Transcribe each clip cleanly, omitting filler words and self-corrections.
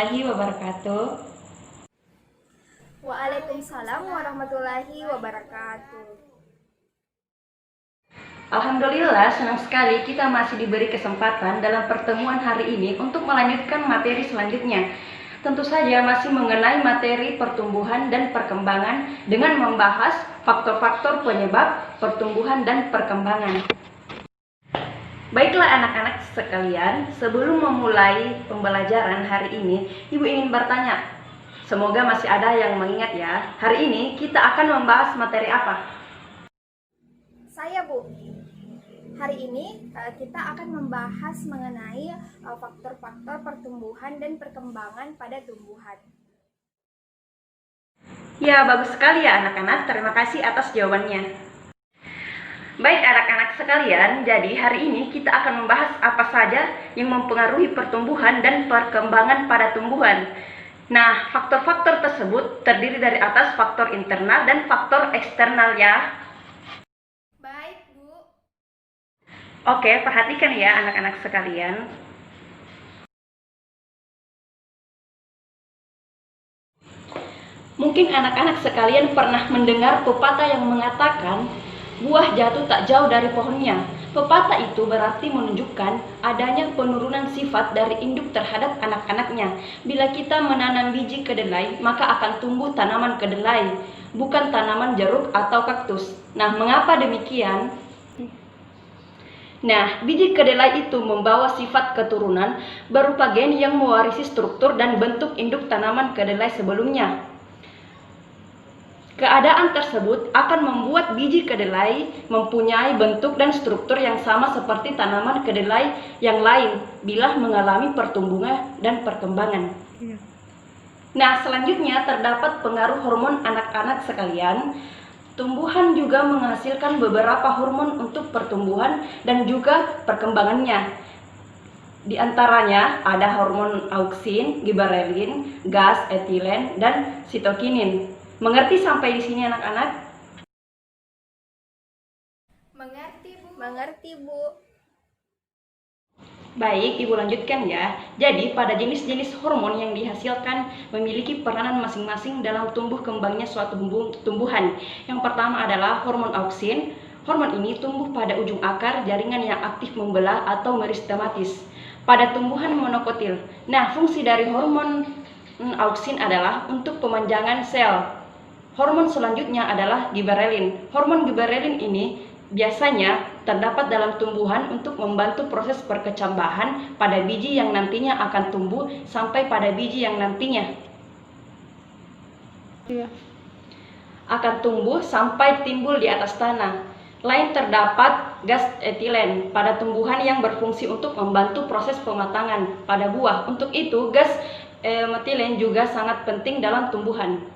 warahmatullahi wabarakatuh. Waalaikumsalam warahmatullahi wabarakatuh. Alhamdulillah, senang sekali kita masih diberi kesempatan dalam pertemuan hari ini untuk melanjutkan materi selanjutnya. Tentu saja masih mengenai materi pertumbuhan dan perkembangan dengan membahas faktor-faktor penyebab pertumbuhan dan perkembangan. Baiklah anak-anak sekalian, sebelum memulai pembelajaran hari ini, Ibu ingin bertanya. Semoga masih ada yang mengingat ya. Hari ini kita akan membahas materi apa? Saya Bu. Hari ini kita akan membahas mengenai faktor-faktor pertumbuhan dan perkembangan pada tumbuhan. Ya, bagus sekali ya anak-anak. Terima kasih atas jawabannya. Baik anak-anak sekalian, jadi hari ini kita akan membahas apa saja yang mempengaruhi pertumbuhan dan perkembangan pada tumbuhan. Nah, faktor-faktor tersebut terdiri dari atas faktor internal dan faktor eksternal ya. Baik, Bu. Oke, perhatikan ya anak-anak sekalian. Mungkin anak-anak sekalian pernah mendengar pepatah yang mengatakan buah jatuh tak jauh dari pohonnya. Pepatah itu berarti menunjukkan adanya penurunan sifat dari induk terhadap anak-anaknya. Bila kita menanam biji kedelai, maka akan tumbuh tanaman kedelai, bukan tanaman jeruk atau kaktus. Nah, mengapa demikian? Nah, biji kedelai itu membawa sifat keturunan berupa gen yang mewarisi struktur dan bentuk induk tanaman kedelai sebelumnya. Keadaan tersebut akan membuat biji kedelai mempunyai bentuk dan struktur yang sama seperti tanaman kedelai yang lain bila mengalami pertumbuhan dan perkembangan. Nah, selanjutnya terdapat pengaruh hormon anak-anak sekalian. Tumbuhan juga menghasilkan beberapa hormon untuk pertumbuhan dan juga perkembangannya. Di antaranya ada hormon auksin, giberelin, gas etilen, dan sitokinin. Mengerti sampai di sini anak-anak? Mengerti, Bu. Baik, Ibu lanjutkan ya. Jadi, pada jenis-jenis hormon yang dihasilkan memiliki peranan masing-masing dalam tumbuh kembangnya suatu tumbuhan. Yang pertama adalah hormon auksin. Hormon ini tumbuh pada ujung akar jaringan yang aktif membelah atau meristematis pada tumbuhan monokotil. Nah, fungsi dari hormon auksin adalah untuk pemanjangan sel. Hormon selanjutnya adalah giberelin. Hormon giberelin ini biasanya terdapat dalam tumbuhan untuk membantu proses perkecambahan pada biji yang nantinya akan tumbuh sampai pada biji yang nantinya akan tumbuh sampai timbul di atas tanah. Lain terdapat gas etilen pada tumbuhan yang berfungsi untuk membantu proses pematangan pada buah. Untuk itu, gas metilen juga sangat penting dalam tumbuhan.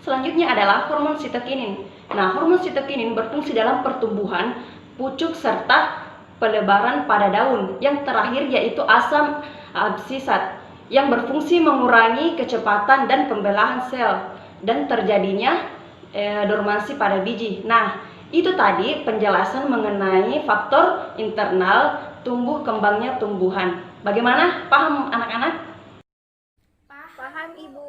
Selanjutnya adalah hormon sitokinin. Nah, hormon sitokinin berfungsi dalam pertumbuhan pucuk serta pelebaran pada daun. Yang terakhir yaitu asam absisat yang berfungsi mengurangi kecepatan dan pembelahan sel dan terjadinya dormansi pada biji. Nah, itu tadi penjelasan mengenai faktor internal tumbuh kembangnya tumbuhan. Bagaimana? Paham anak-anak? Paham, Ibu.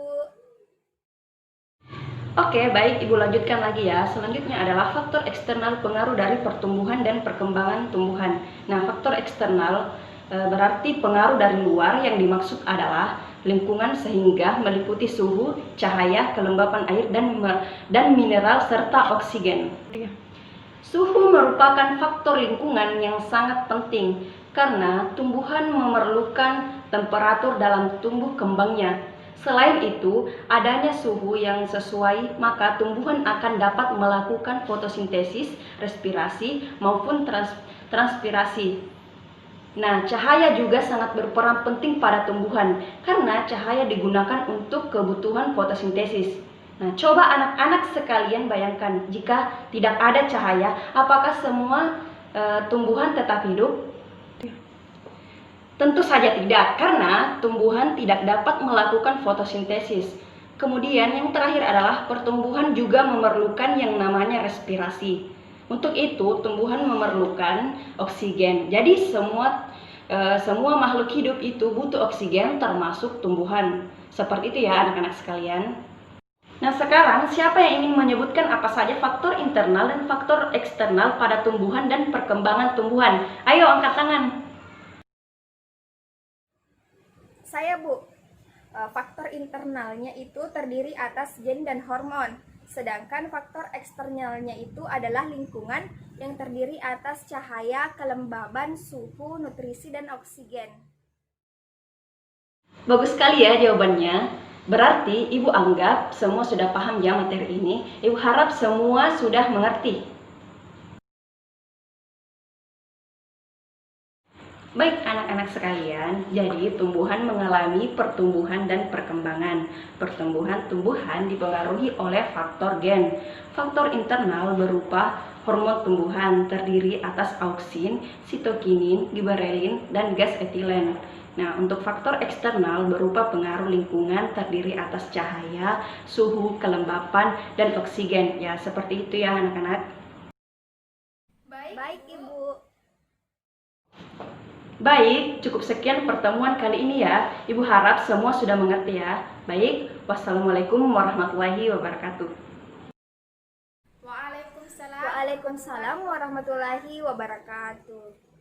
Oke, baik, Ibu lanjutkan lagi ya. Selanjutnya adalah faktor eksternal pengaruh dari pertumbuhan dan perkembangan tumbuhan. Nah, faktor eksternal berarti pengaruh dari luar, yang dimaksud adalah lingkungan sehingga meliputi suhu, cahaya, kelembapan air, dan mineral serta oksigen. Suhu merupakan faktor lingkungan yang sangat penting karena tumbuhan memerlukan temperatur dalam tumbuh kembangnya. Selain itu, adanya suhu yang sesuai, maka tumbuhan akan dapat melakukan fotosintesis, respirasi, maupun transpirasi. Nah, cahaya juga sangat berperan penting pada tumbuhan, karena cahaya digunakan untuk kebutuhan fotosintesis. Nah, coba anak-anak sekalian bayangkan, jika tidak ada cahaya, apakah semua tumbuhan tetap hidup? Tentu saja tidak, karena tumbuhan tidak dapat melakukan fotosintesis. Kemudian yang terakhir adalah pertumbuhan juga memerlukan yang namanya respirasi. Untuk itu tumbuhan memerlukan oksigen. Jadi semua Semua makhluk hidup itu butuh oksigen termasuk tumbuhan. Seperti itu ya anak-anak sekalian. Nah sekarang siapa yang ingin menyebutkan apa saja faktor internal dan faktor eksternal pada tumbuhan dan perkembangan tumbuhan? Ayo angkat tangan. Saya, Bu. Faktor internalnya itu terdiri atas gen dan hormon. Sedangkan faktor eksternalnya itu adalah lingkungan yang terdiri atas cahaya, kelembaban, suhu, nutrisi, dan oksigen. Bagus sekali ya jawabannya. Berarti Ibu anggap semua sudah paham ya materi ini. Ibu harap semua sudah mengerti. Baik anak-anak sekalian, jadi tumbuhan mengalami pertumbuhan dan perkembangan. Tumbuhan dipengaruhi oleh faktor gen. Faktor internal berupa hormon tumbuhan terdiri atas auksin, sitokinin, giberelin, dan gas etilen. Nah, untuk faktor eksternal berupa pengaruh lingkungan terdiri atas cahaya, suhu, kelembapan, dan oksigen. Ya, seperti itu ya anak-anak. Baik, Ibu. Baik, cukup sekian pertemuan kali ini ya. Ibu harap semua sudah mengerti ya. Baik, wassalamualaikum warahmatullahi wabarakatuh. Waalaikumsalam warahmatullahi wabarakatuh.